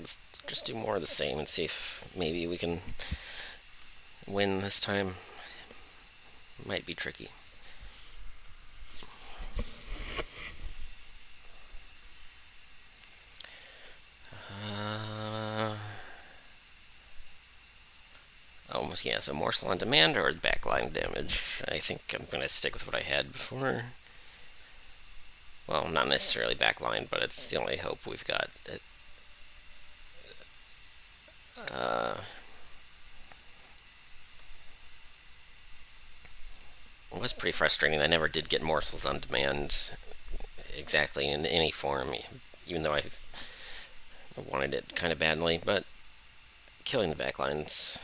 let's just do more of the same and see if maybe we can win this time. Might be tricky. Almost, yeah, so morsel on demand or backline damage. I think I'm going to stick with what I had before. Well, not necessarily backline, but it's the only hope we've got. Uh, it was pretty frustrating. I never did get morsels on demand exactly in any form, even though I wanted it kind of badly. But killing the backlines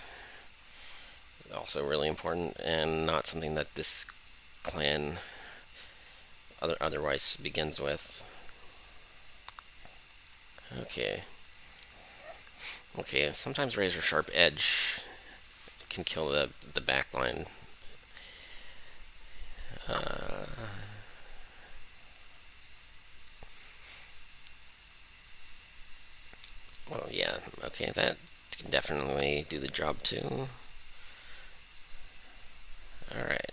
also really important, and not something that this clan otherwise begins with. Okay. Okay, sometimes Razor Sharp Edge can kill the backline. Uh, well, yeah, okay, that can definitely do the job too. Alright.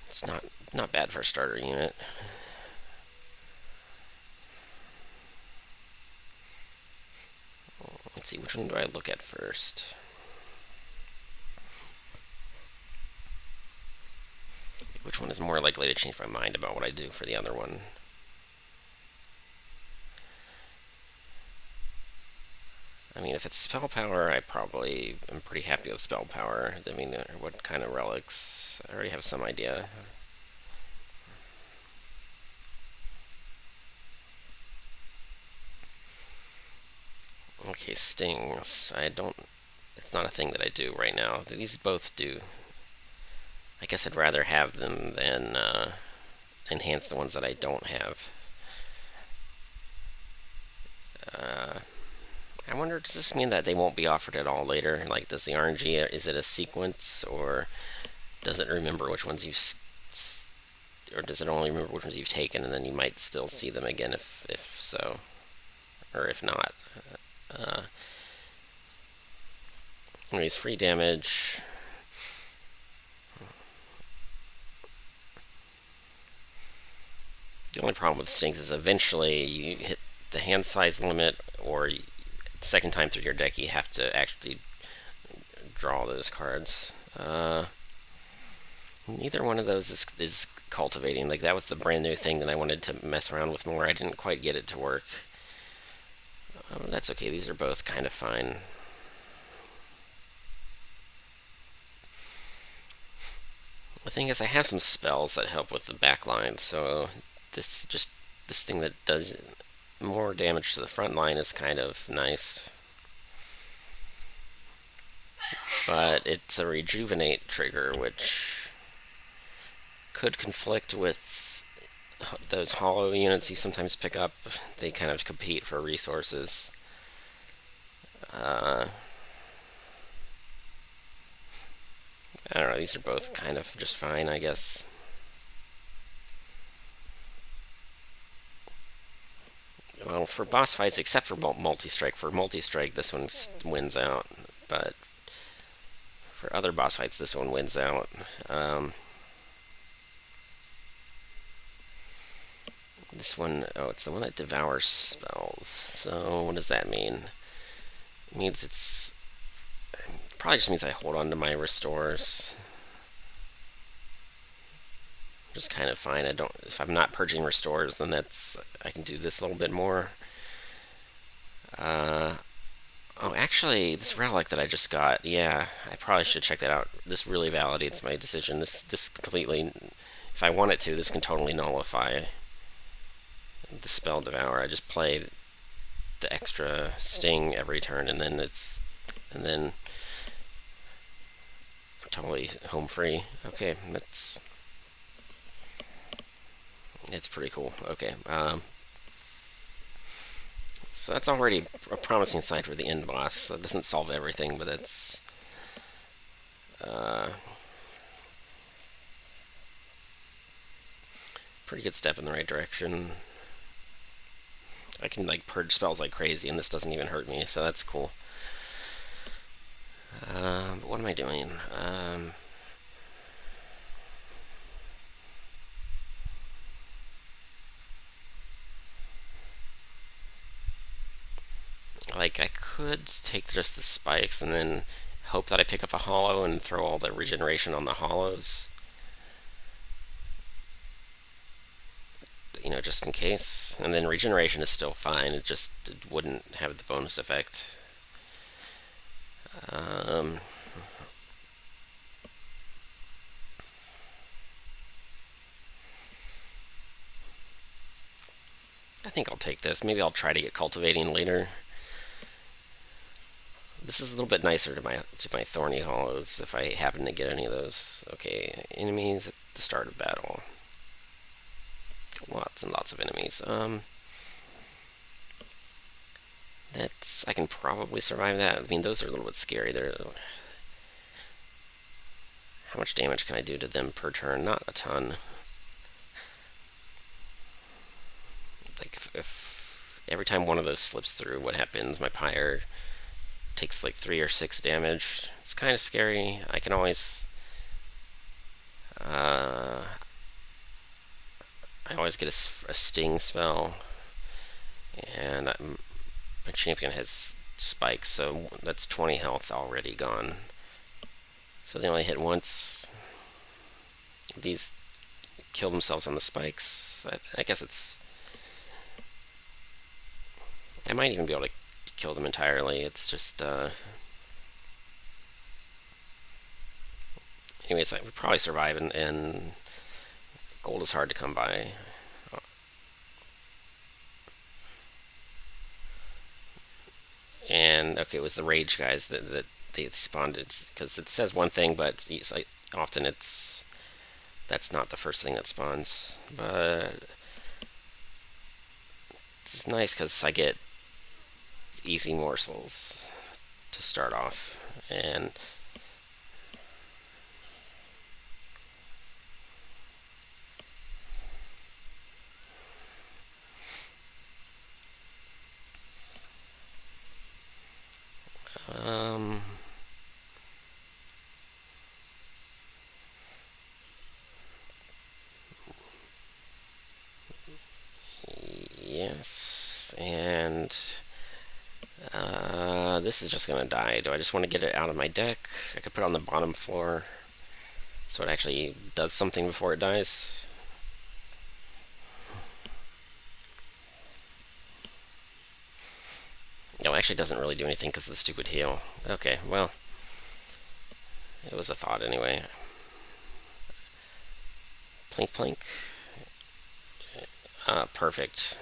It's not bad for a starter unit. Let's see, which one do I look at first? Which one is more likely to change my mind about what I do for the other one? I mean, if it's spell power, I probably am pretty happy with spell power. I mean, what kind of relics? I already have some idea. Okay, stings. I don't. It's not a thing that I do right now. These both do. I guess I'd rather have them than enhance the ones that I don't have. Uh, I wonder, does this mean that they won't be offered at all later? Like, does the RNG, is it a sequence, or does it remember which ones you, or does it only remember which ones you've taken, and then you might still see them again if so, or if not? Uh, Anyways, free damage. The only problem with stings is eventually you hit the hand size limit, or the second time through your deck you have to actually draw those cards. Neither one of those is cultivating. Like, that was the brand new thing that I wanted to mess around with more. I didn't quite get it to work. That's okay. These are both kind of fine. The thing is, I have some spells that help with the backline, so this thing that does more damage to the front line is kind of nice. But it's a rejuvenate trigger, which could conflict with those hollow units you sometimes pick up. They kind of compete for resources. I don't know, these are both kind of just fine, I guess. Well, for boss fights, except for multi-strike, this one wins out. But for other boss fights, this one wins out. This one, oh, it's the one that devours spells. So what does that mean? It means it's probably just means I hold on to my restores. Just kind of fine. I don't. If I'm not purging restores, then I can do this a little bit more. Oh, actually, this relic that I just got, yeah, I probably should check that out. This really validates my decision. This completely, if I want it to, this can totally nullify the spell devour. I just play the extra sting every turn, and then totally home free. Okay, it's pretty cool. Okay, so that's already a promising sign for the end boss. That doesn't solve everything, but it's uh, pretty good step in the right direction. I can like purge spells like crazy, and this doesn't even hurt me, so that's cool. But what am I doing? Like I could take just the spikes and then hope that I pick up a hollow and throw all the regeneration on the hollows. Just in case. And then regeneration is still fine. It wouldn't have the bonus effect. Um, I think I'll take this. Maybe I'll try to get cultivating later. This is a little bit nicer to my thorny hollows if I happen to get any of those. Okay, enemies at the start of battle. Lots and lots of enemies. That's I can probably survive that. I mean, those are a little bit scary. How much damage can I do to them per turn? Not a ton. Like if every time one of those slips through, what happens? My pyre takes like 3 or 6 damage. It's kind of scary. I can always I always get a sting spell, and my champion has spikes, so that's 20 health already gone. So they only hit once. These kill themselves on the spikes. I guess it's. I might even be able to kill them entirely. It's just. Anyways, I would probably survive, and gold is hard to come by. And okay, it was the rage guys that they spawned because it says one thing, but often that's not the first thing that spawns. But it's nice because I get easy morsels to start off, and um, yes, and this is just gonna die. Do I just want to get it out of my deck? I could put it on the bottom floor so it actually does something before it dies. No, actually it doesn't really do anything because of the stupid heal. Okay, well, it was a thought anyway. Plink plink. Perfect.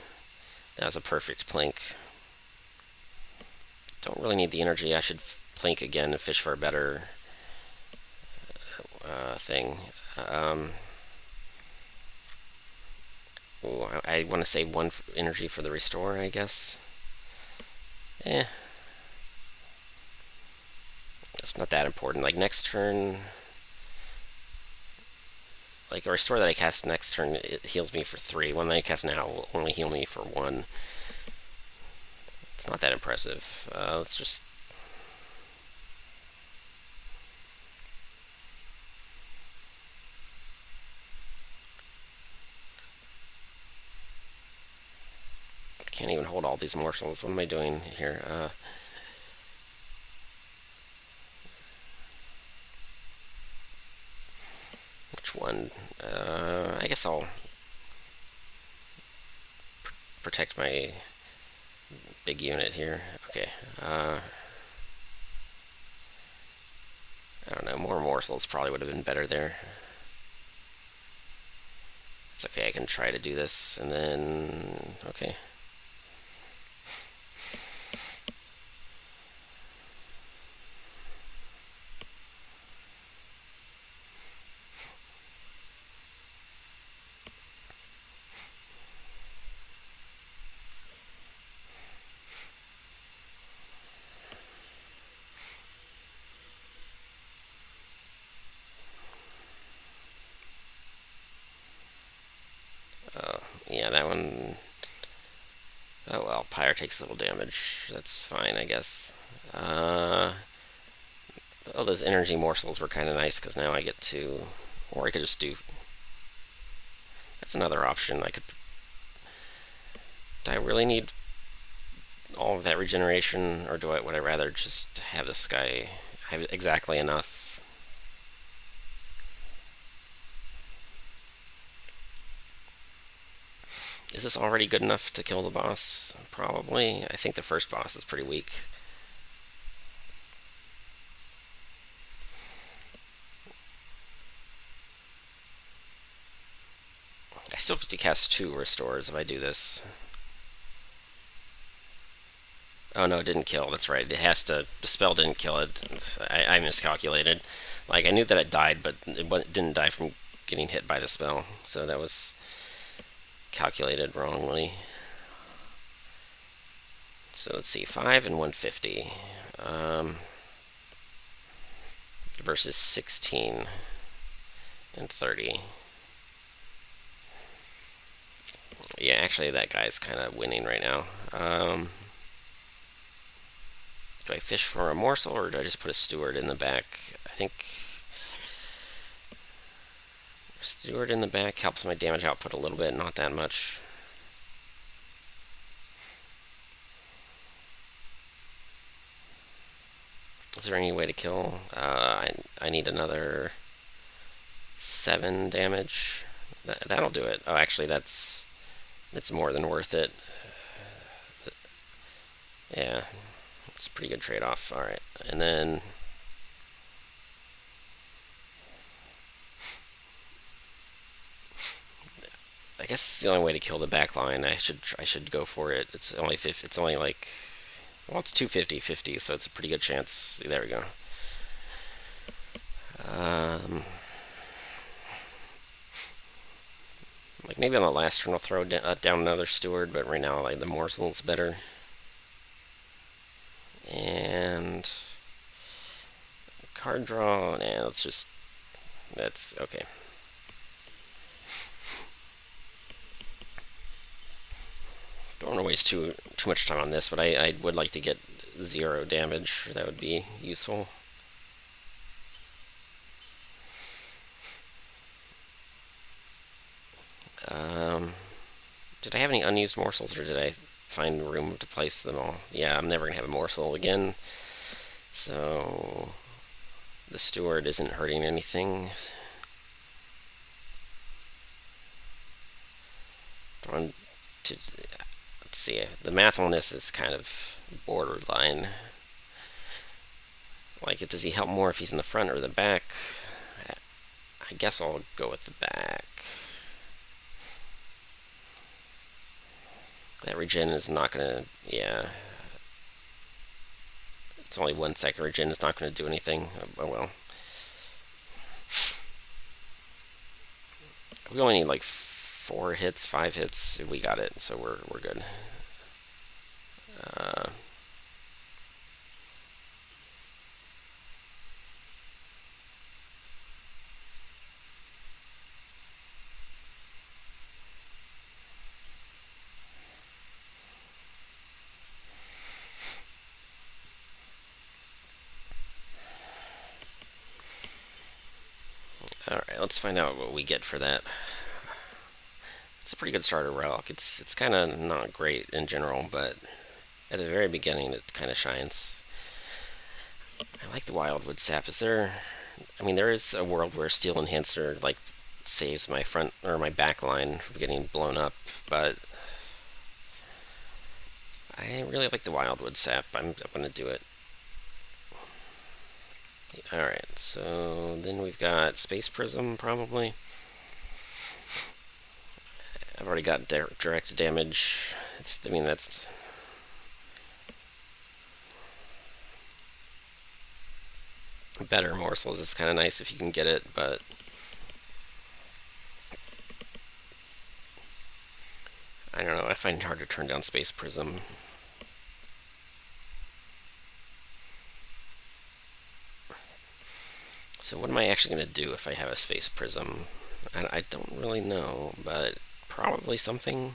That was a perfect plink. Don't really need the energy. I should plink again and fish for a better thing. Ooh, I want to save one energy for the restore, I guess. Eh, it's not that important. Like next turn, like a restore that I cast next turn, it heals me for 3. One that I cast now will only heal me for 1. It's not that impressive. Let's just. I can't even hold all these morsels. What am I doing here? Which one? I guess I'll protect my big unit here. Okay. I don't know. More morsels probably would have been better there. It's okay. I can try to do this, and then okay. Yeah, that one. Oh well, Pyre takes a little damage. That's fine, I guess. Uh, oh, those energy morsels were kind of nice because now I get to, or I could just do. That's another option. I could. Do I really need all of that regeneration, or would I rather just have this guy have exactly enough? Is this already good enough to kill the boss? Probably. I think the first boss is pretty weak. I still get to cast 2 restores if I do this. Oh no, it didn't kill. That's right. It has to. The spell didn't kill it. I miscalculated. Like I knew that it died, but it didn't die from getting hit by the spell. So that was calculated wrongly. So let's see, 5 and 150 versus 16 and 30. Yeah, actually, that guy's kind of winning right now. Do I fish for a morsel or do I just put a steward in the back? I think steward in the back helps my damage output a little bit, not that much. Is there any way to kill? I need another 7 damage. That'll do it. Oh, actually, that's more than worth it. Yeah, it's a pretty good trade-off. All right, and then I guess it's the only way to kill the back line. I should go for it. It's only like, well, it's 250-50, so it's a pretty good chance. There we go. Um, like maybe on the last turn I'll throw down another steward, but right now like the morsel's better. And card draw. Nah, that's okay. Don't want to waste too much time on this, but I would like to get 0 damage. That would be useful. Did I have any unused morsels, or did I find room to place them all? Yeah, I'm never gonna have a morsel again. So the steward isn't hurting anything. To, let's see. The math on this is kind of borderline. Like, does he help more if he's in the front or the back? I guess I'll go with the back. That regen is not gonna. Yeah. It's only 1 second regen. It's not gonna do anything. Oh well. We only need like 4 hits, 5 hits. We got it, so we're good. Uh, all right, let's find out what we get for that. It's a pretty good starter relic. It's kind of not great in general, but at the very beginning it kind of shines. I like the wildwood sap. Is there? I mean, there is a world where steel enhancer like saves my front or my back line from getting blown up, but I really like the wildwood sap. I'm gonna do it. Alright, so then we've got Space Prism, probably. I've already got direct damage. I mean, that's... better morsels. It's kind of nice if you can get it, but... I don't know, I find it hard to turn down Space Prism. So what am I actually going to do if I have a Space Prism? I don't really know, but probably something.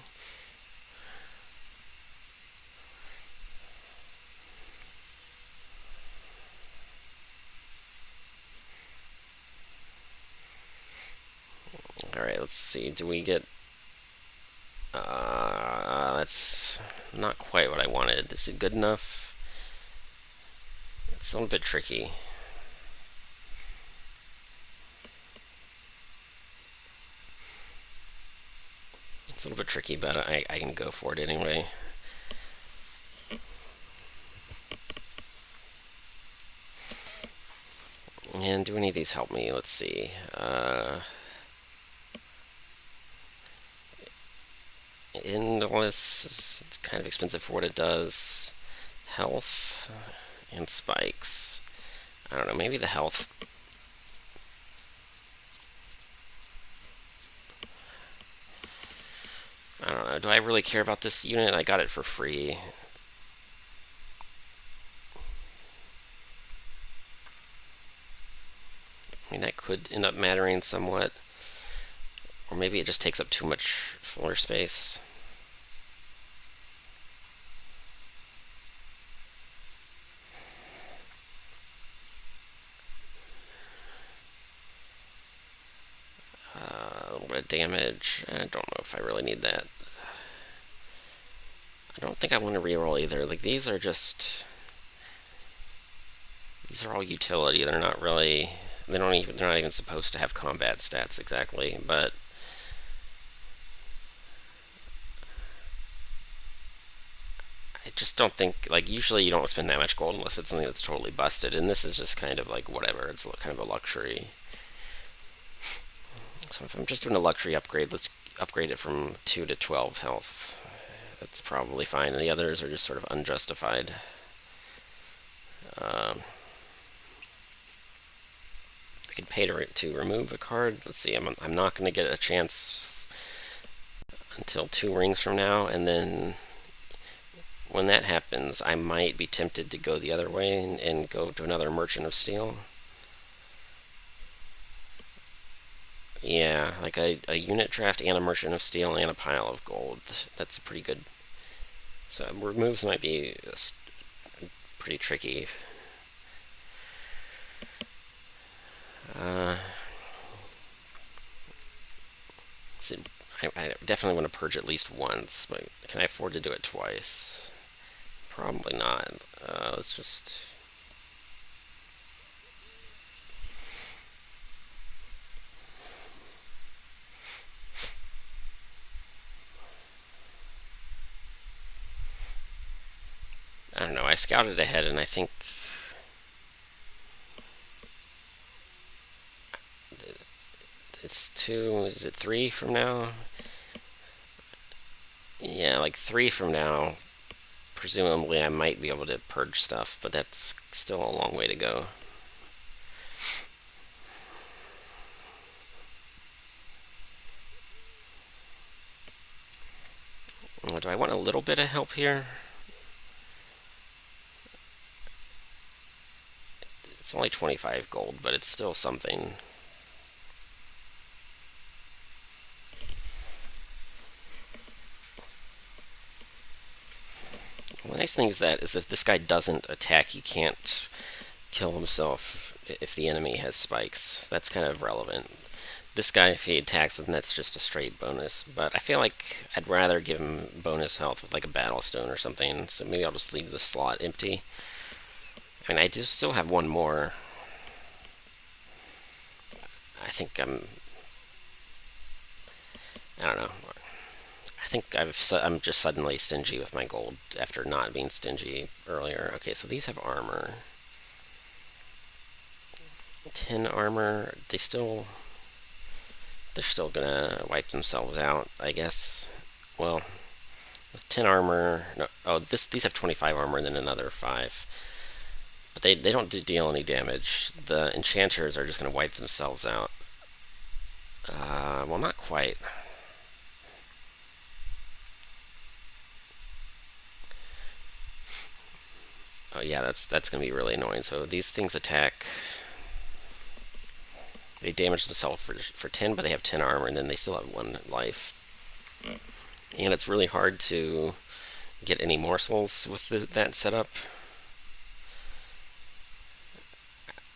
see. Do we get... that's not quite what I wanted. Is it good enough? It's a little bit tricky. It's a little bit tricky, but I can go for it anyway. And do any of these help me? Let's see. Endless, it's kind of expensive for what it does. Health and spikes. I don't know, maybe the health. I don't know, do I really care about this unit? I got it for free. I mean, that could end up mattering somewhat. Or maybe it just takes up too much floor space. A little bit of damage. I don't know if I really need that. I don't think I want to reroll either. Like, these are just... These are all utility. They're not really... They're not even supposed to have combat stats exactly, but... I just don't think, like, usually you don't spend that much gold unless it's something that's totally busted, and this is just kind of like whatever. It's kind of a luxury. So if I'm just doing a luxury upgrade, let's upgrade it from 2 to 12 health. That's probably fine, and the others are just sort of unjustified. I could pay to remove a card. Let's see, I'm not going to get a chance until 2 rings from now, and then when that happens, I might be tempted to go the other way and go to another Merchant of Steel. Yeah, like a unit draft and a Merchant of Steel and a pile of gold. That's pretty good. So removes might be pretty tricky. So I definitely want to purge at least once, but can I afford to do it twice? Probably not. Let's just... I don't know, I scouted ahead and I think it's 2, is it 3 from now? Yeah, like 3 from now, presumably I might be able to purge stuff, but that's still a long way to go. Do I want a little bit of help here? It's only 25 gold, but it's still something. Well, the nice thing is that if this guy doesn't attack, he can't kill himself if the enemy has spikes. That's kind of relevant. This guy, if he attacks, then that's just a straight bonus. But I feel like I'd rather give him bonus health with like a battle stone or something. So maybe I'll just leave the slot empty. I mean, I do still have one more. I think I don't know. I think I'm just suddenly stingy with my gold after not being stingy earlier. Okay, so these have armor. 10 armor. They're still gonna wipe themselves out, I guess. Well, with 10 armor, no, oh, these have 25 armor and then another 5. But they don't deal any damage. The enchanters are just gonna wipe themselves out. Well, not quite. Oh yeah, that's gonna be really annoying. So these things attack. They damage themselves for 10, but they have 10 armor, and then they still have 1 life. And it's really hard to get any morsels with that setup.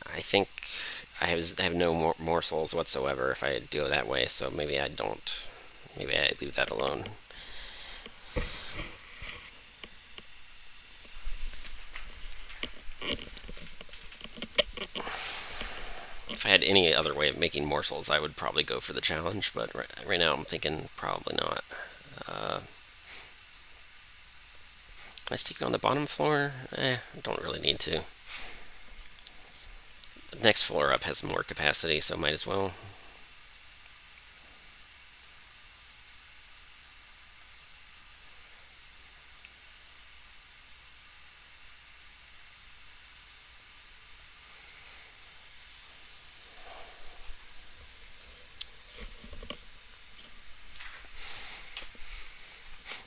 I think I have no morsels whatsoever if I do it that way. So maybe I don't. Maybe I leave that alone. If I had any other way of making morsels, I would probably go for the challenge. But right now, I'm thinking probably not. Uh, can I stick on the bottom floor? Don't really need to. The next floor up has more capacity, so might as well.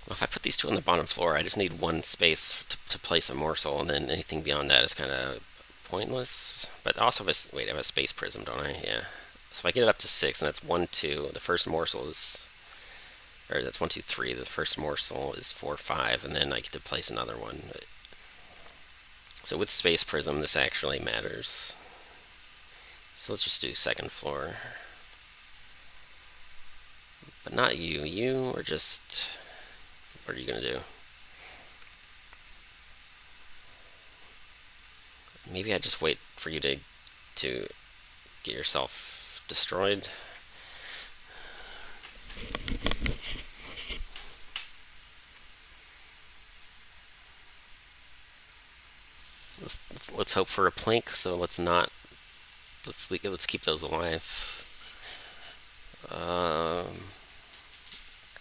Well, if I put these two on the bottom floor, I just need one space to place a morsel, and then anything beyond that is kind of pointless. But also, wait, I have a space prism, don't I? Yeah. So if I get it up to 6, and that's 1, 2, the first morsel is, or that's 1, 2, 3. The first morsel is 4, 5, and then I get to place another one. So with space prism, this actually matters. So let's just do second floor. But not you. You are just, what are you going to do? Maybe I just wait for you to get yourself destroyed. Let's hope for a plink. So let's not. Let's keep those alive.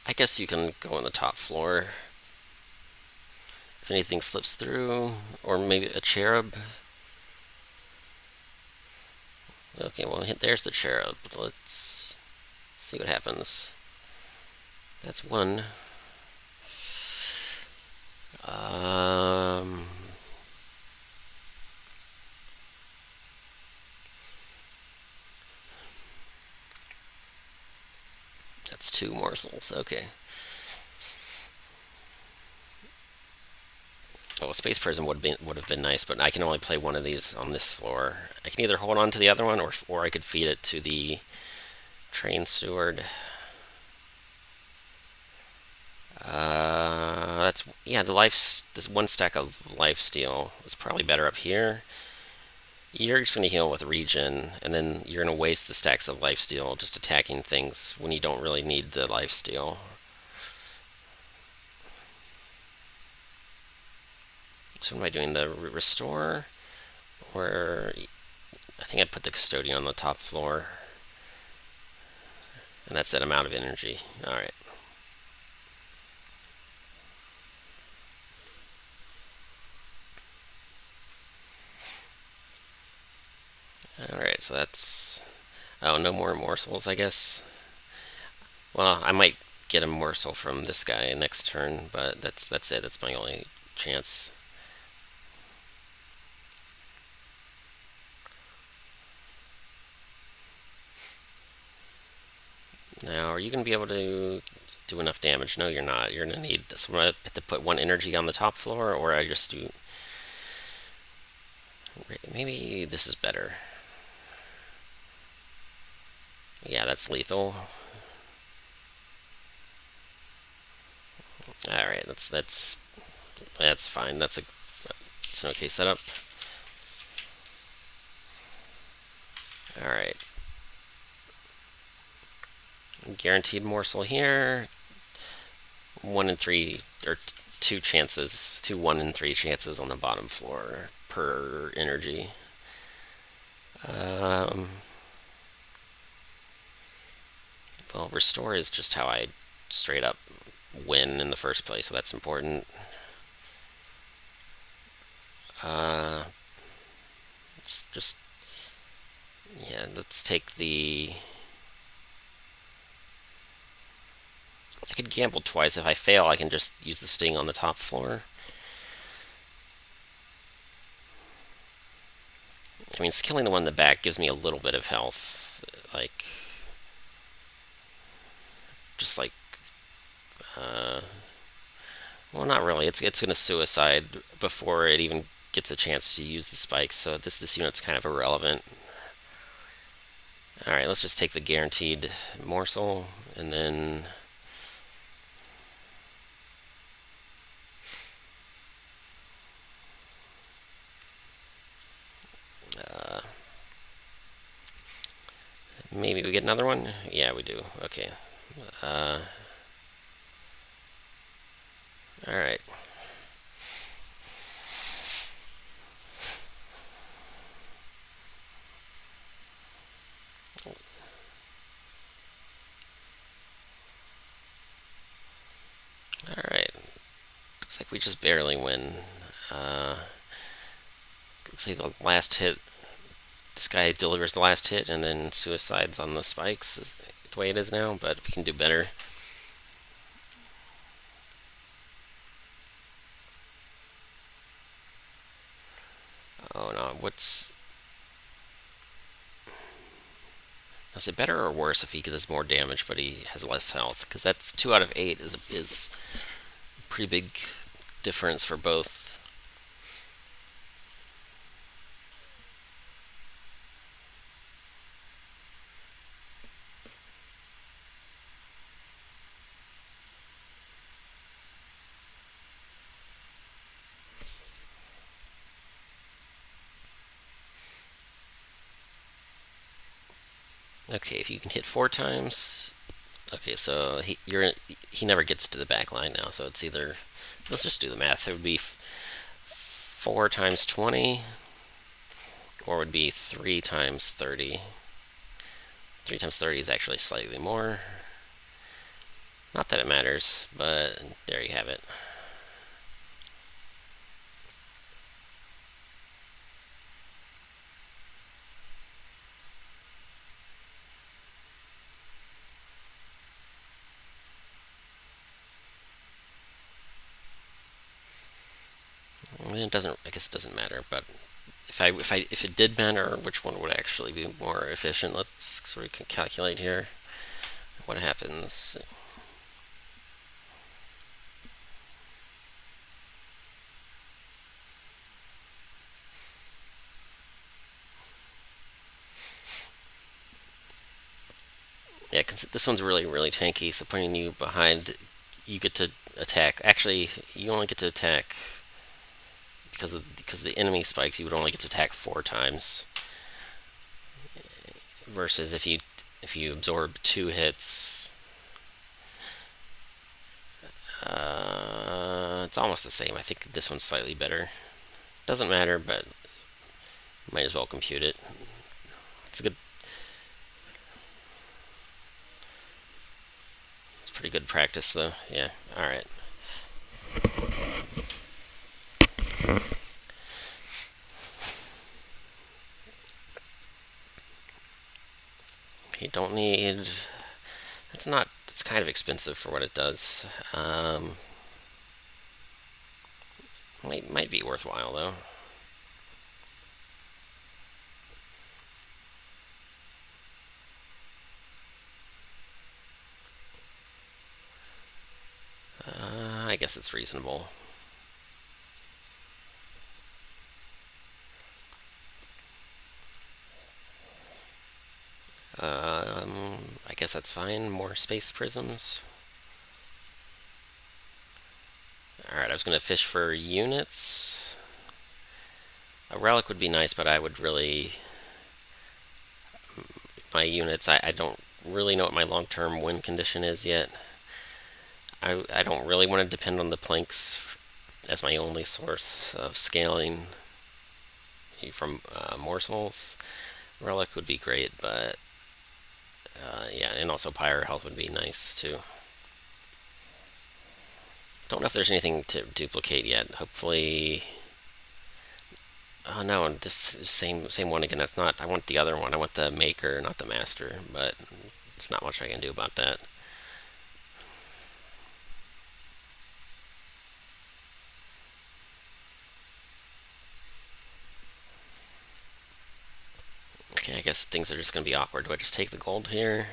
I guess you can go on the top floor if anything slips through, or maybe a cherub. Okay, well there's the cherub. Let's see what happens. That's one. Um, that's two morsels. Okay. Oh, a space prism would have been nice, but I can only play one of these on this floor. I can either hold on to the other one, or I could feed it to the train steward. That's yeah. This one stack of life steal is probably better up here. You're just gonna heal with regen, and then you're gonna waste the stacks of life steal just attacking things when you don't really need the life steal. So what am I doing? The restore, or I think I put the custodian on the top floor, and that's that amount of energy. All right. All right. So that's. Oh, no more morsels, I guess. Well, I might get a morsel from this guy next turn, but that's it. That's my only chance. Now, are you going to be able to do enough damage? No, you're not. You're going to need this. I'm going to have to put one energy on the top floor, or I just do. Maybe this is better. Yeah, that's lethal. All right, that's fine. It's an okay setup. All right, guaranteed morsel here. 1 in 3 or two chances, 1 in 3 chances on the bottom floor per energy. Um, well, restore is just how I straight up win in the first place, so that's important. Uh, just yeah, let's take the. I could gamble twice. If I fail, I can just use the sting on the top floor. I mean, killing the one in the back gives me a little bit of health, like just like. Uh, well, not really. It's gonna suicide before it even gets a chance to use the spikes. So this unit's kind of irrelevant. Alright, let's just take the guaranteed morsel, and then... maybe we get another one? Yeah, we do. Okay. Alright. Alright. Looks like we just barely win. Looks like the last hit, this guy delivers the last hit and then suicides on the spikes, is the way it is now, but we can do better. Oh no, is it better or worse if he does more damage but he has less health? Because that's 2 out of 8 is a pretty big difference for both. Okay, if you can hit 4 times. Okay, so he never gets to the back line now, so it's either, let's just do the math. It would be 4 times 20, or it would be 3 times 30. 3 times 30 is actually slightly more. Not that it matters, but there you have it. It doesn't. I guess it doesn't matter. But if it did matter, which one would actually be more efficient? Let's sort of calculate here. What happens? Yeah, cause this one's really tanky. So putting you behind, you get to attack. Actually, you only get to attack because the enemy spikes. You would only get to attack 4 times. Versus if you absorb 2 hits, it's almost the same. I think this one's slightly better. Doesn't matter, but might as well compute it. It's a good. It's pretty good practice, though. Yeah. All right. You don't need. It's not. It's kind of expensive for what it does. Might be worthwhile though. I guess it's reasonable. I guess that's fine. More space prisms. Alright, I was going to fish for units. A relic would be nice, but I would really... My units, I don't really know what my long-term win condition is yet. I don't really want to depend on the planks as my only source of scaling from morsels. Relic would be great, but yeah, and also Pyre health would be nice too. Don't know if there's anything to duplicate yet. Hopefully. Oh no, this same one again. That's not. I want the other one. I want the maker, not the master. But there's not much I can do about that. Okay, I guess things are just gonna be awkward. Do I just take the gold here?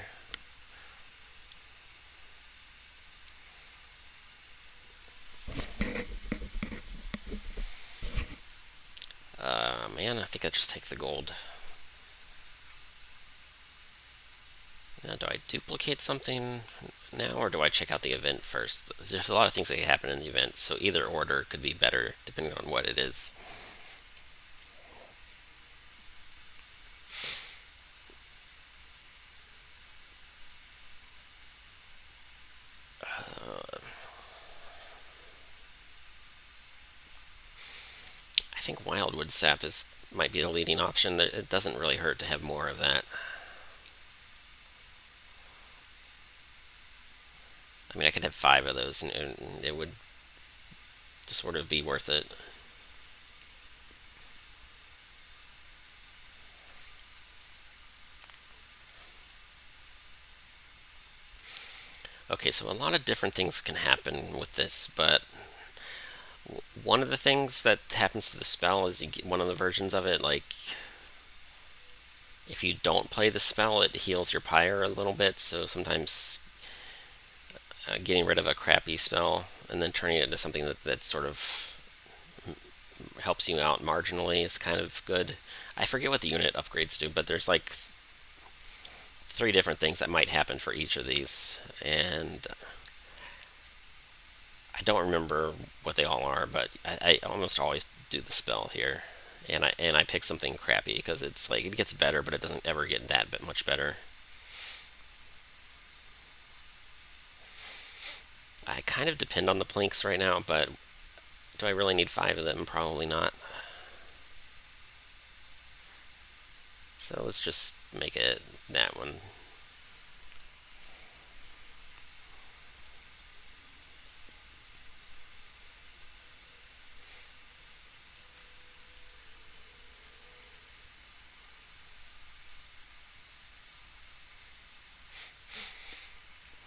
Man, I think I just take the gold. Now, do I duplicate something now, or do I check out the event first? There's a lot of things that happen in the event, so either order could be better depending on what it is. I think Wildwood Sap is might be the leading option. It doesn't really hurt to have more of that. I mean, I could have 5 of those, and it would sort of be worth it. Okay, so a lot of different things can happen with this, but one of the things that happens to the spell is you get one of the versions of it, like if you don't play the spell, it heals your pyre a little bit. So sometimes getting rid of a crappy spell and then turning it into something that sort of helps you out marginally is kind of good. I forget what the unit upgrades do, but there's like 3 different things that might happen for each of these, and I don't remember what they all are, but I almost always do the spell here, and I pick something crappy because it's like it gets better, but it doesn't ever get that bit much better. I kind of depend on the plinks right now, but do I really need 5 of them? Probably not. So let's just make it that one.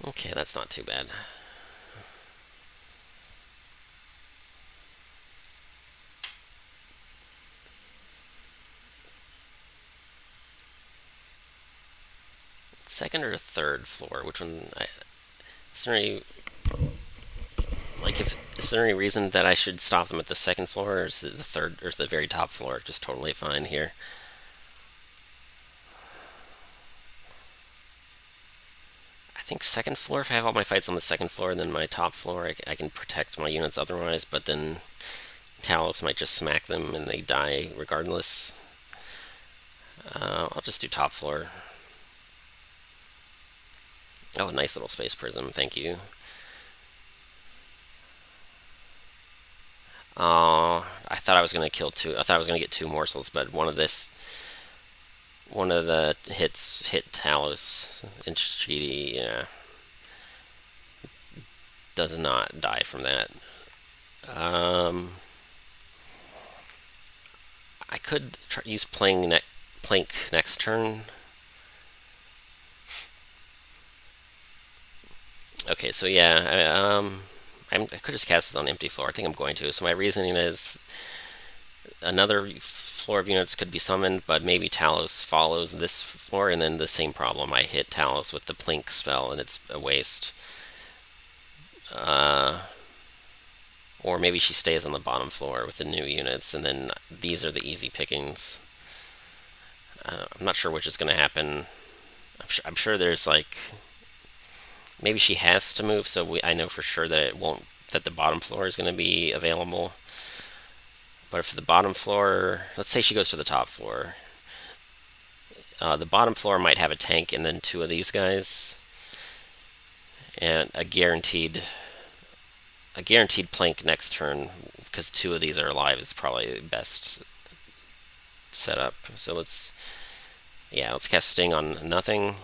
Okay, that's not too bad. Second or third floor? Which one? Is there any if is there any reason that I should stop them at the second floor, or is it the third, or is the very top floor just totally fine here? I think second floor. If I have all my fights on the second floor, then my top floor, I can protect my units otherwise. But then Talos might just smack them and they die regardless. I'll just do top floor. Oh, nice little space prism. Thank you. I thought I was gonna kill 2. I thought I was gonna get 2 morsels, but one of the hits hit Talos, and she does not die from that. Um, I could use plank next turn. Okay, so yeah, I could just cast this on empty floor. I think I'm going to. So my reasoning is another floor of units could be summoned, but maybe Talos follows this floor, and then the same problem. I hit Talos with the Plink spell, and it's a waste. Uh, or maybe she stays on the bottom floor with the new units, and then these are the easy pickings. I'm not sure which is going to happen. I'm sure there's like maybe she has to move, so I know for sure that it won't. That the bottom floor is going to be available. But if the bottom floor, let's say she goes to the top floor, the bottom floor might have a tank and then 2 of these guys, and a guaranteed plank next turn because 2 of these are alive is probably the best setup. So let's cast Sting on nothing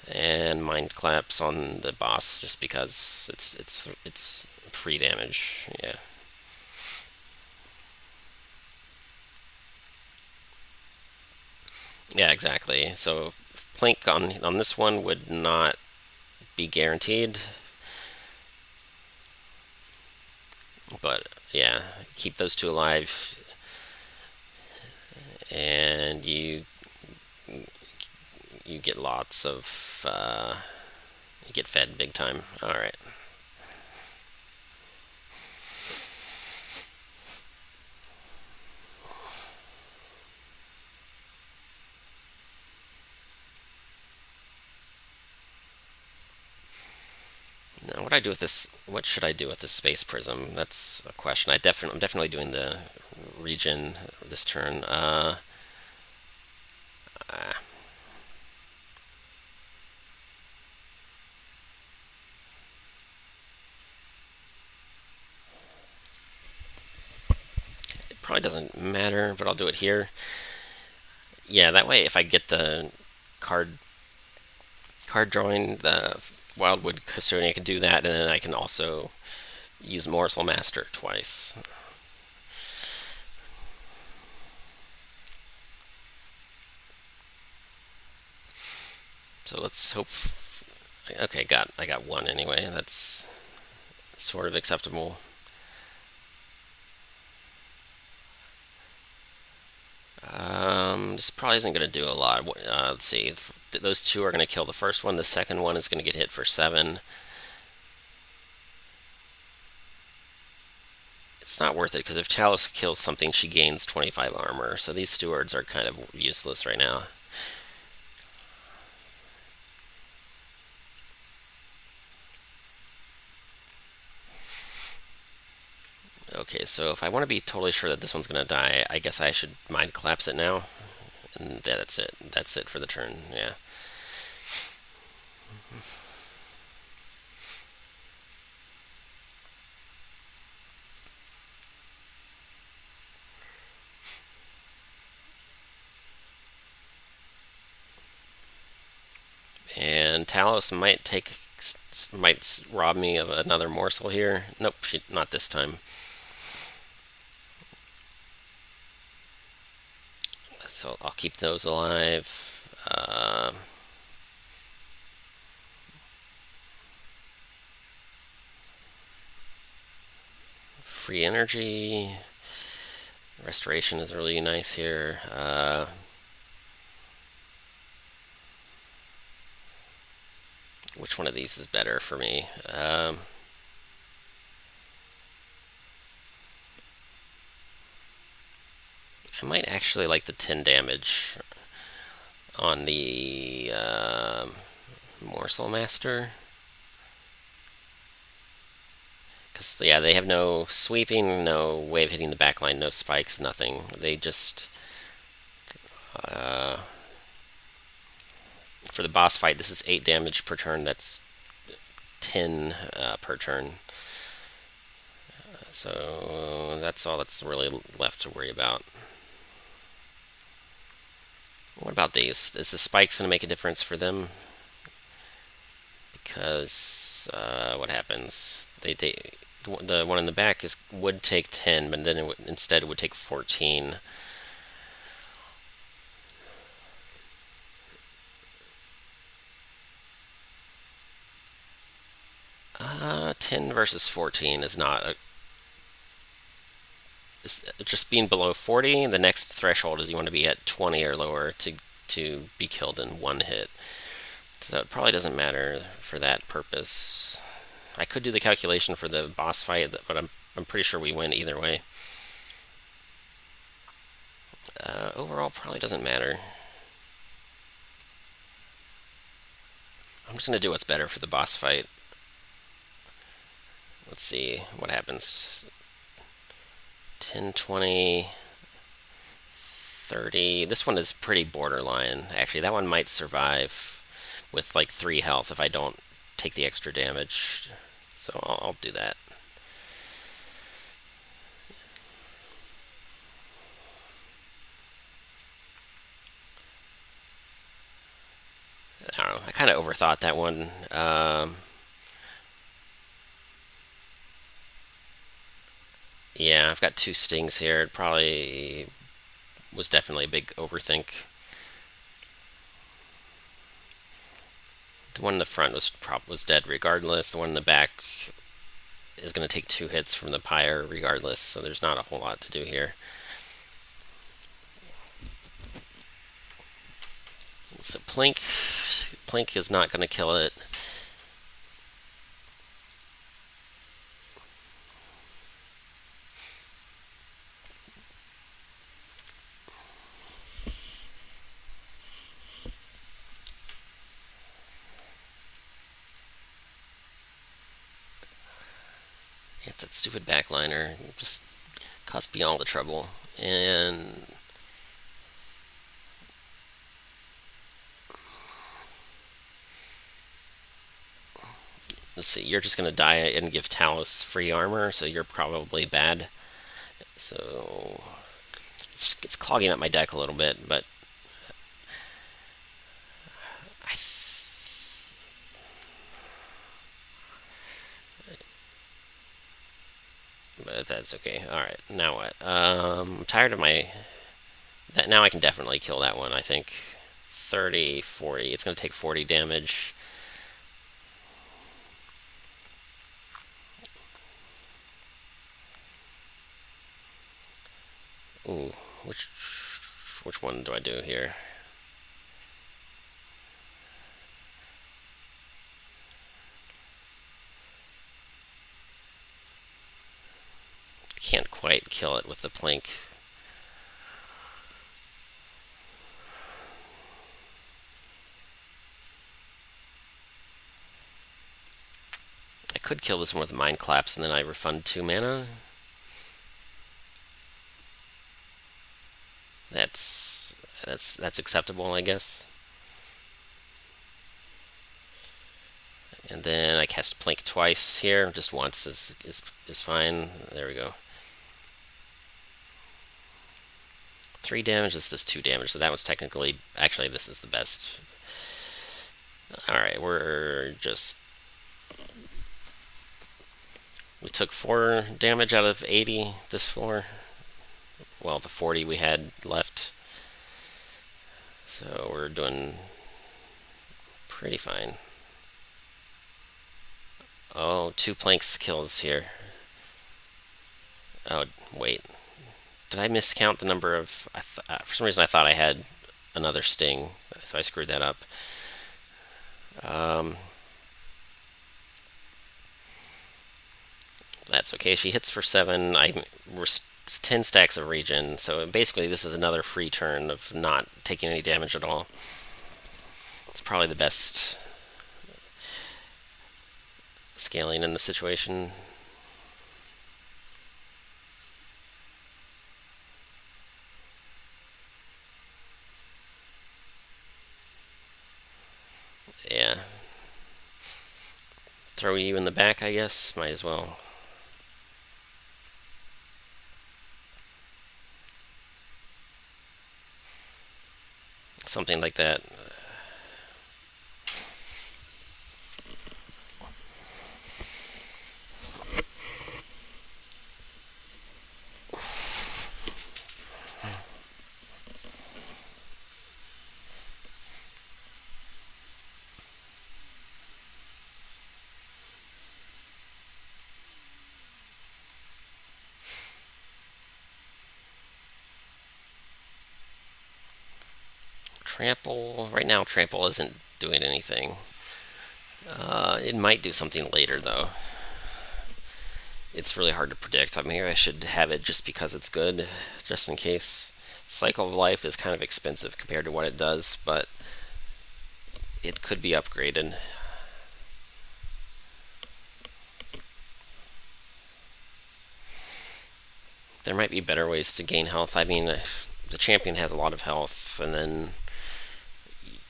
and Mind Collapse on the boss just because it's free damage. Yeah. Yeah, exactly. So Plank on this one would not be guaranteed, but yeah, keep those 2 alive, and you get lots of you get fed big time. All right. Now, what I do with this? What should I do with this space prism? That's a question. I'm definitely doing the region this turn. Uh, it probably doesn't matter, but I'll do it here. Yeah, that way, if I get the card drawing, the Wildwood Custodian, I can do that, and then I can also use Morsel Master twice. So let's hope. Okay, I got one anyway. That's sort of acceptable. This probably isn't going to do a lot. Let's see. Those two are going to kill the first one. The second one is going to get hit for 7. It's not worth it because if Chalice kills something, she gains 25 armor. So these stewards are kind of useless right now. Okay, so if I want to be totally sure that this one's going to die, I guess I should mind collapse it now. And yeah, that's it. That's it for the turn. Yeah. And Talos might rob me of another morsel here. Nope, not this time. So I'll keep those alive. Free energy. Restoration is really nice here. Which one of these is better for me? I might actually like the 10 damage on the Morsel Master. Because, yeah, they have no sweeping, no way of hitting the backline, no spikes, nothing. They just. Uh, for the boss fight, this is 8 damage per turn. That's 10 per turn. So that's all that's really left to worry about. What about these? Is the spikes going to make a difference for them? Because what happens? The one in the back would take 10, but then instead it would take 14. 10 versus 14 is not just being below 40. The next threshold is you want to be at 20 or lower to be killed in one hit. So it probably doesn't matter for that purpose. I could do the calculation for the boss fight, but I'm pretty sure we win either way. Overall, probably doesn't matter. I'm just gonna do what's better for the boss fight. Let's see what happens. 10, 20, 30. This one is pretty borderline. Actually, that one might survive with like 3 health if I don't take the extra damage. So I'll do that. I don't know. I kind of overthought that one. Yeah, I've got 2 stings here. It probably was definitely a big overthink. The one in the front was dead regardless. The one in the back is going to take 2 hits from the pyre regardless, so there's not a whole lot to do here. So Plink is not going to kill it. It's that stupid backliner. Just caused me all the trouble. And let's see, you're just gonna die and give Talos free armor, so you're probably bad. So it's clogging up my deck a little bit, but that's okay. All right, now what? I'm tired of my that. Now I can definitely kill that one. I think 30, 40. It's gonna take 40 damage. Ooh, which which one do I do here? Can't quite kill it with the plink. I could kill this one with Mind Collapse and then I refund 2 mana. That's acceptable, I guess. And then I cast Plink twice here. Just once is fine. There we go. 3 damage. This does 2 damage. So that was technically... Actually, this is the best. Alright, we're just... We took 4 damage out of 80 this floor. Well, the 40 we had left. So we're doing pretty fine. Oh, 2 planks kills here. Oh, wait. Did I miscount the number of... for some reason I thought I had another sting, so I screwed that up. That's okay. She hits for 7. We're 10 stacks of regen, so basically this is another free turn of not taking any damage at all. It's probably the best scaling in the situation. Yeah. Throw you in the back, I guess. Might as well. Something like that. Trample. Right now, Trample isn't doing anything. It might do something later, though. It's really hard to predict. I mean, I should have it just because it's good, just in case. Cycle of Life is kind of expensive compared to what it does, but it could be upgraded. There might be better ways to gain health. I mean, the champion has a lot of health, and then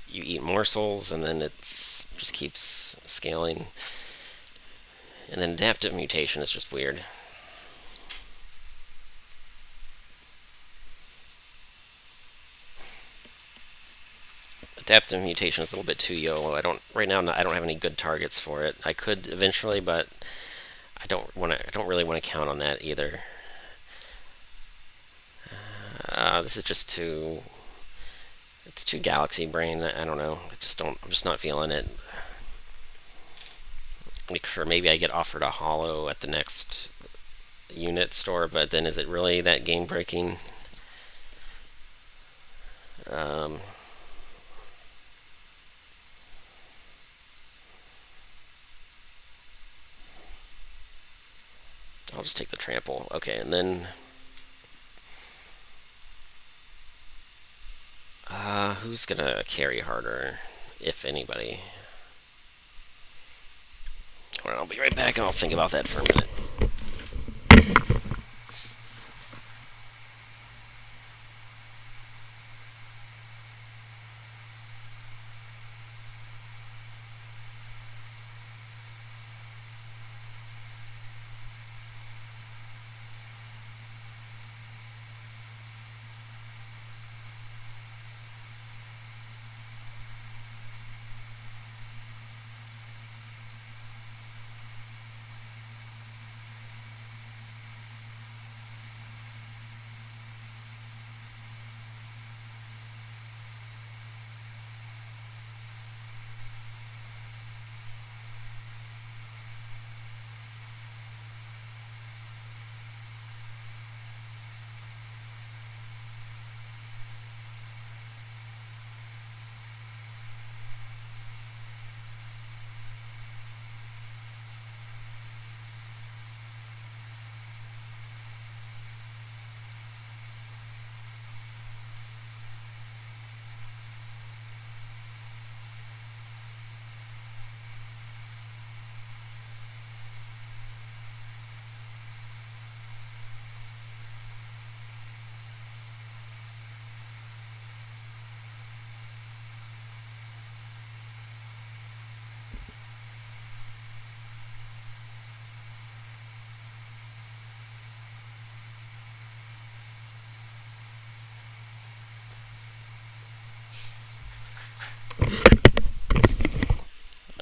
you eat morsels, and then it just keeps scaling. And then Adaptive Mutation is just weird. Adaptive Mutation is a little bit too YOLO. I don't right now. I don't have any good targets for it. I could eventually, but I don't want to. I don't really want to count on that either. This is just too. It's too Galaxy Brain. I don't know. I just don't. I'm just not feeling it. Like, sure, maybe I get offered a holo at the next unit store, but then is it really that game breaking? I'll just take the trample. Okay, and then who's gonna carry harder, if anybody? Alright, I'll be right back and I'll think about that for a minute.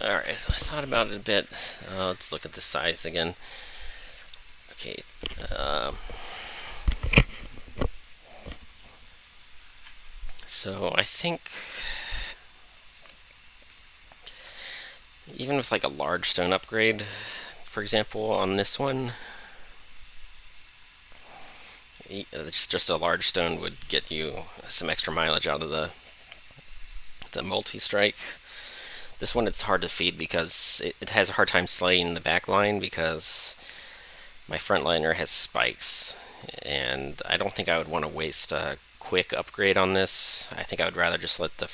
Alright, I thought about it a bit. Let's look at the size again. Okay. So I think even with like a large stone upgrade, for example, on this one, just a large stone would get you some extra mileage out of the multi-strike. This one it's hard to feed because it has a hard time slaying the back line because my frontliner has spikes, and I don't think I would want to waste a quick upgrade on this. I think I'd rather just let the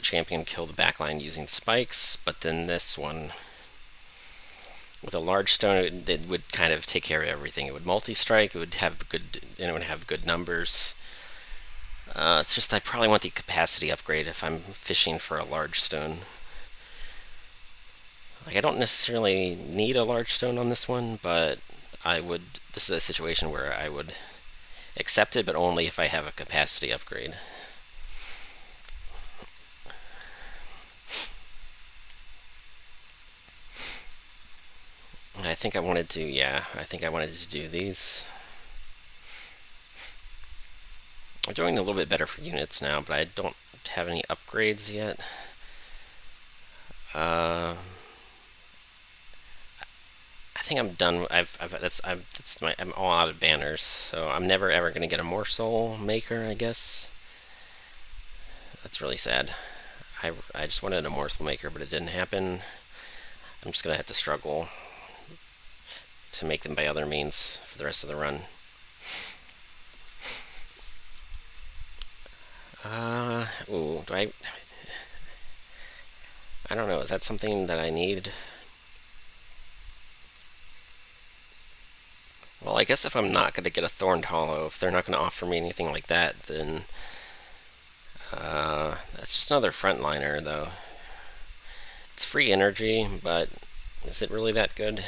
champion kill the backline using spikes. But then this one, with a large stone, it would kind of take care of everything. It would multi-strike. It would have good numbers. It's just I probably want the capacity upgrade if I'm fishing for a large stone. Like I don't necessarily need a large stone on this one, but I would. This is a situation where I would accept it, but only if I have a capacity upgrade. I think I wanted to. Yeah, I think I wanted to do these. I'm doing a little bit better for units now, but I don't have any upgrades yet. Uh, I think I'm done. I'm all out of banners, so I'm never ever gonna get a morsel maker. I guess that's really sad. I just wanted a morsel maker, but it didn't happen. I'm just gonna have to struggle to make them by other means for the rest of the run. Ooh, do I? I don't know. Is that something that I need? Well, I guess if I'm not going to get a Thorned Hollow, if they're not going to offer me anything like that, then that's just another frontliner, though. It's free energy, but is it really that good?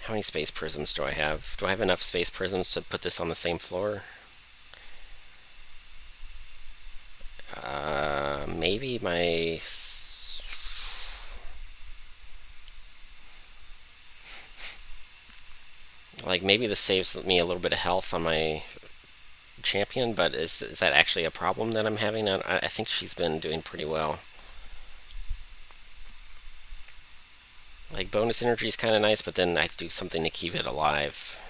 How many space prisms do I have? Do I have enough space prisms to put this on the same floor? Maybe my... Like, maybe this saves me a little bit of health on my champion, but is that actually a problem that I'm having? I think she's been doing pretty well. Like, bonus energy is kind of nice, but then I have to do something to keep it alive.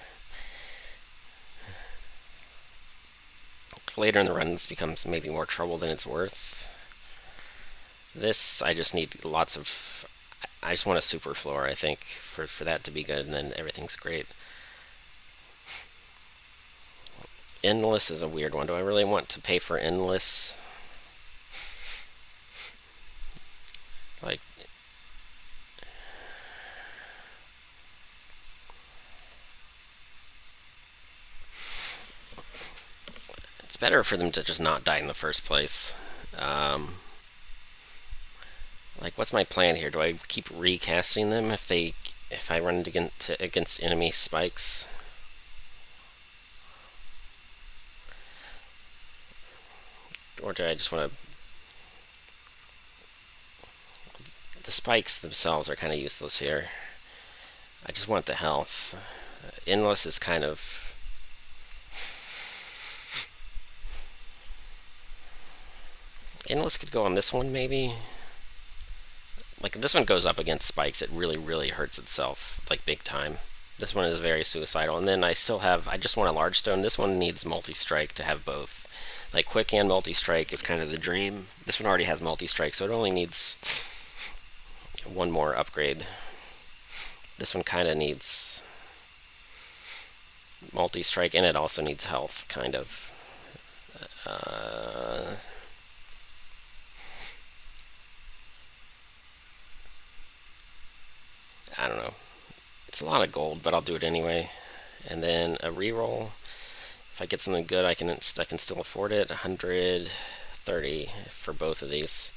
Later in the run, this becomes maybe more trouble than it's worth. This, I just need lots of... I just want a super floor, I think, for that to be good, and then everything's great. Endless is a weird one. Do I really want to pay for endless? Like... It's better for them to just not die in the first place. Like, what's my plan here? Do I keep recasting them if I run against enemy spikes? Or do I just want to... The spikes themselves are kind of useless here. I just want the health. Endless is kind of... Endless could go on this one, maybe? Like, if this one goes up against spikes, it really, really hurts itself, like, big time. This one is very suicidal. And then I just want a large stone. This one needs multi-strike to have both. Like, quick and multi-strike is kind of the dream. This one already has multi-strike, so it only needs one more upgrade. This one kind of needs multi-strike, and it also needs health, kind of. I don't know. It's a lot of gold, but I'll do it anyway. And then a reroll. If I get something good, I can still afford it. 130 for both of these.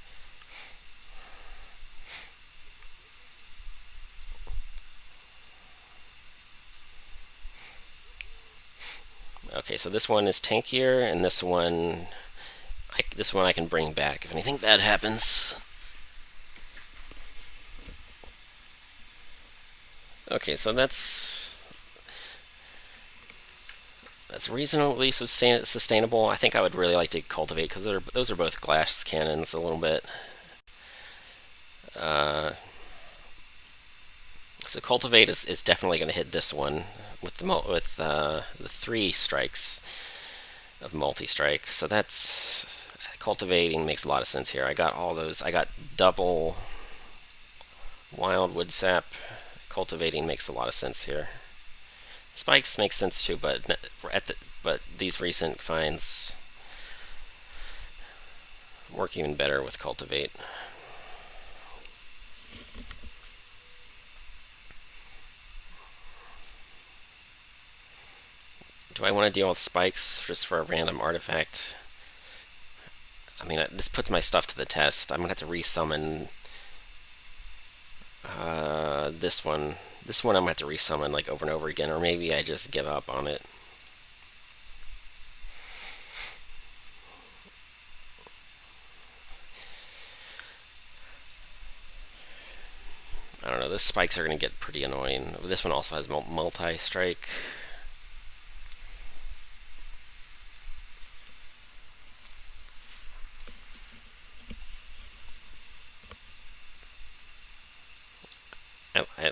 Okay, so this one is tankier, and this one I can bring back if anything bad happens. Okay, so that's reasonably sustainable. I think I would really like to cultivate because those are both glass cannons a little bit. Uh, so cultivate is definitely going to hit this one with the 3 strikes of multi-strike. So that's cultivating makes a lot of sense here. I got all those. I got double wildwood sap. Cultivating makes a lot of sense here. Spikes makes sense too, but these recent finds work even better with cultivate. Do I want to deal with spikes just for a random artifact? I mean, this puts my stuff to the test. I'm gonna have to resummon this one. This one I'm gonna have to resummon like over and over again, or maybe I just give up on it. I don't know. Those spikes are gonna get pretty annoying. This one also has multi-strike.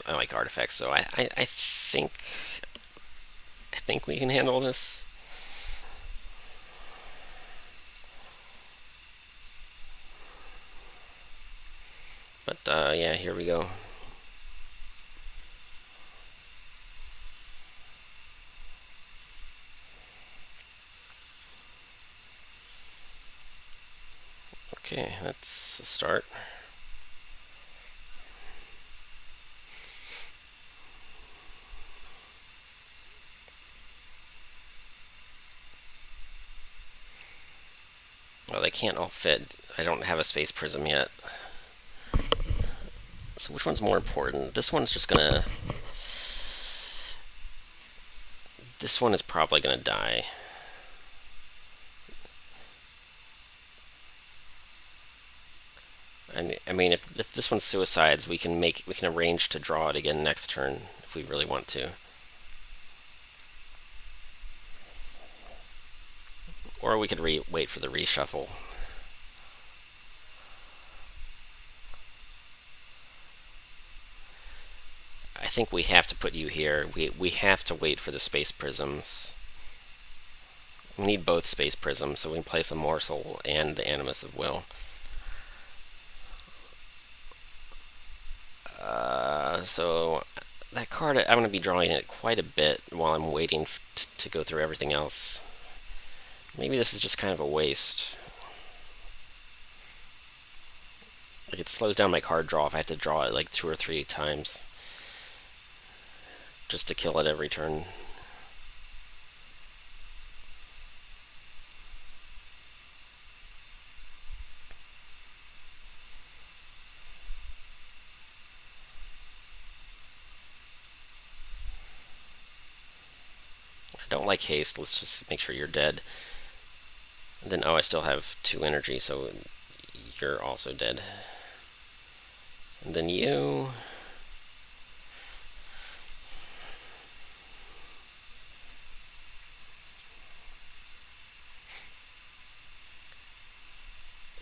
I like artifacts, so I think we can handle this. But yeah, here we go. Okay, that's a start. Well, they can't all fit. I don't have a space prism yet. So which one's more important? This one's just gonna... This one is probably gonna die. And I mean, if this one suicides, we can arrange to draw it again next turn if we really want to. Or we could wait for the reshuffle. I think we have to put you here. We have to wait for the space prisms. We need both space prisms so we can place a morsel and the Animus of Will. So that card, I'm going to be drawing it quite a bit while I'm waiting to go through everything else. Maybe this is just kind of a waste. Like, it slows down my card draw if I have to draw it like 2 or 3 times just to kill it every turn. I don't like haste. Let's just make sure you're dead. And then, oh, I still have 2 energy, so you're also dead. And then you...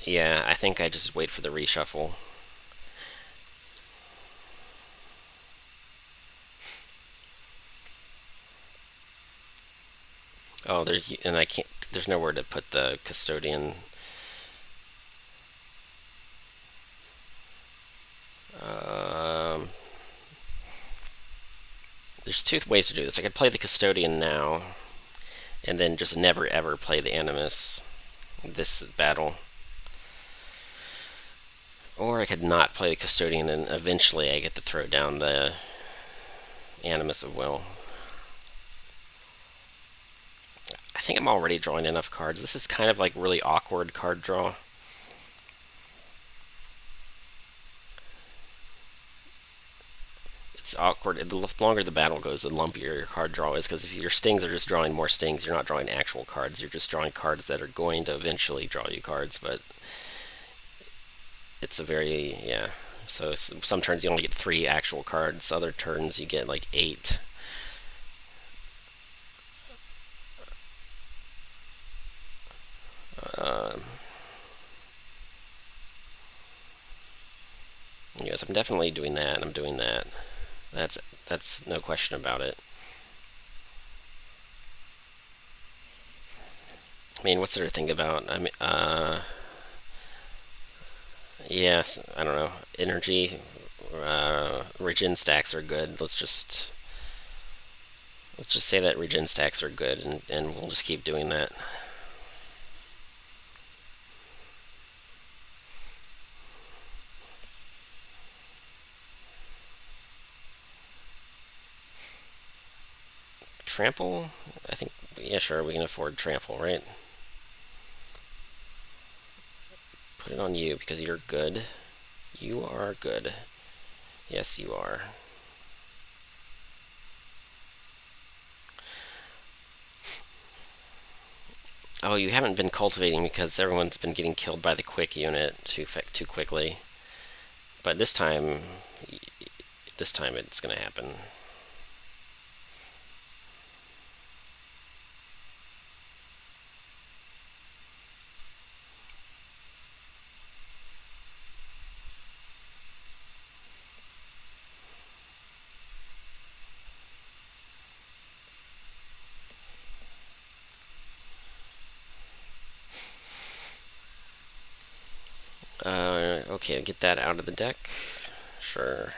Yeah, I think I just wait for the reshuffle. Oh, I can't, there's nowhere to put the custodian. Um, there's 2 ways to do this. I could play the custodian now, and then just never ever play the Animus this battle. Or I could not play the custodian, and eventually I get to throw down the Animus of Will. I think I'm already drawing enough cards. This is kind of like really awkward card draw. it's awkward. The longer the battle goes, the lumpier your card draw is. Because if your stings are just drawing more stings, you're not drawing actual cards. You're just drawing cards that are going to eventually draw you cards. But it's a very yeah. So some turns you only get 3 actual cards. Other turns you get like 8. Uh, yes, I'm definitely doing that. I'm doing that. That's that's no question about it. I mean, what's there to think about? I mean, yeah, I don't know. Energy, regen stacks are good. Let's just say that regen stacks are good, and we'll just keep doing that. Trample, I think. Yeah, sure, we can afford trample, right? Put it on you because you're good. You are good. Yes, you are. Oh, you haven't been cultivating because everyone's been getting killed by the quick unit too quickly. But this time it's gonna happen. Okay, get that out of the deck. Sure.